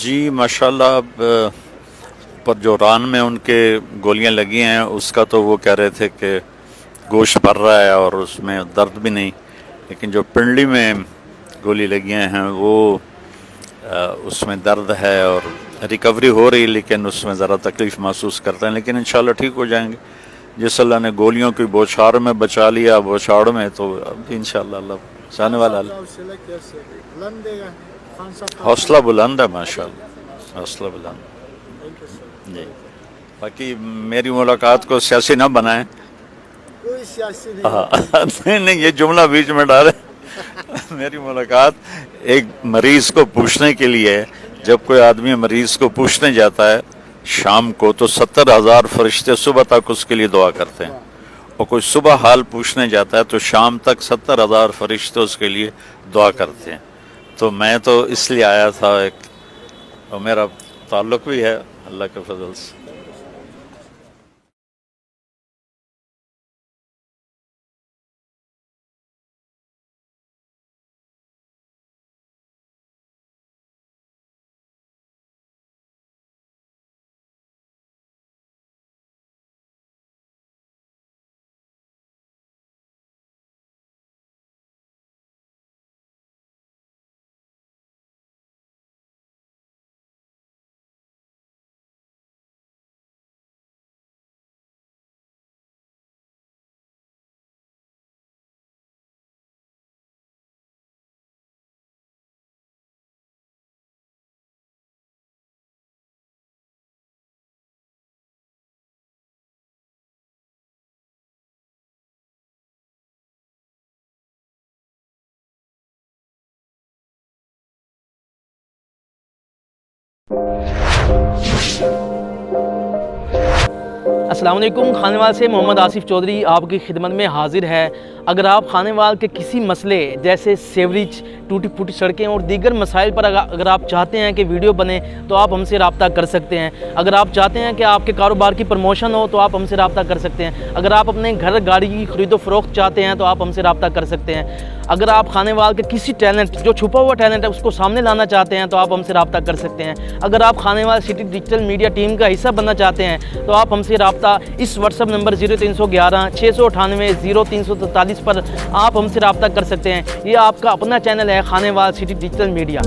جی ماشاءاللہ، اب پر جو ران میں ان کے گولیاں لگی ہیں اس کا تو وہ کہہ رہے تھے کہ گوشت بھر رہا ہے اور اس میں درد بھی نہیں، لیکن جو پنڈلی میں گولی لگی ہیں وہ اس میں درد ہے اور ریکوری ہو رہی، لیکن اس میں ذرا تکلیف محسوس کرتے ہیں، لیکن انشاءاللہ ٹھیک ہو جائیں گے۔ جس اللہ نے گولیوں کی بوچھار میں بچا لیا بوچھاڑ میں، تو اب انشاءاللہ اللہ چاہنے والا حوصلہ بلند ہے، ماشاءاللہ حوصلہ بلند۔ جی باقی میری ملاقات کو سیاسی نہ بنائیں، کوئی سیاسی نہیں، نہیں یہ جملہ بیچ میں ڈالے۔ میری ملاقات ایک مریض کو پوچھنے کے لیے، جب کوئی آدمی مریض کو پوچھنے جاتا ہے شام کو تو 70,000 فرشتے صبح تک اس کے لیے دعا کرتے ہیں، اور کوئی صبح حال پوچھنے جاتا ہے تو شام تک 70,000 فرشتے اس کے لیے دعا کرتے ہیں۔ تو میں تو اس لیے آیا تھا، اور میرا تعلق بھی ہے اللہ کے فضل سے۔ السلام علیکم، خانے وال سے محمد آصف چودھری آپ کی خدمت میں حاضر ہے۔ اگر آپ خانے وال کے کسی مسئلے جیسے سیوریج، ٹوٹی پھوٹی سڑکیں اور دیگر مسائل پر اگر آپ چاہتے ہیں کہ ویڈیو بنے تو آپ ہم سے رابطہ کر سکتے ہیں۔ اگر آپ چاہتے ہیں کہ آپ کے کاروبار کی پروموشن ہو تو آپ ہم سے رابطہ کر سکتے ہیں۔ اگر آپ اپنے گھر گاڑی کی خرید و فروخت چاہتے ہیں تو آپ ہم سے رابطہ کر سکتے ہیں۔ اگر آپ خانے وال کے کسی ٹیلنٹ جو چھپا ہوا ٹیلنٹ ہے اس کو سامنے لانا چاہتے ہیں تو آپ ہم سے رابطہ کر سکتے ہیں۔ اگر آپ خانے وال سٹی ڈیجیٹل میڈیا ٹیم کا حصہ بننا چاہتے ہیں تو آپ ہم سے رابطہ اس واٹس ایپ نمبر 0311 698 0343 پر آپ ہم سے رابطہ کر سکتے ہیں۔ یہ آپ کا اپنا چینل ہے خانے وال سٹی ڈیجیٹل میڈیا۔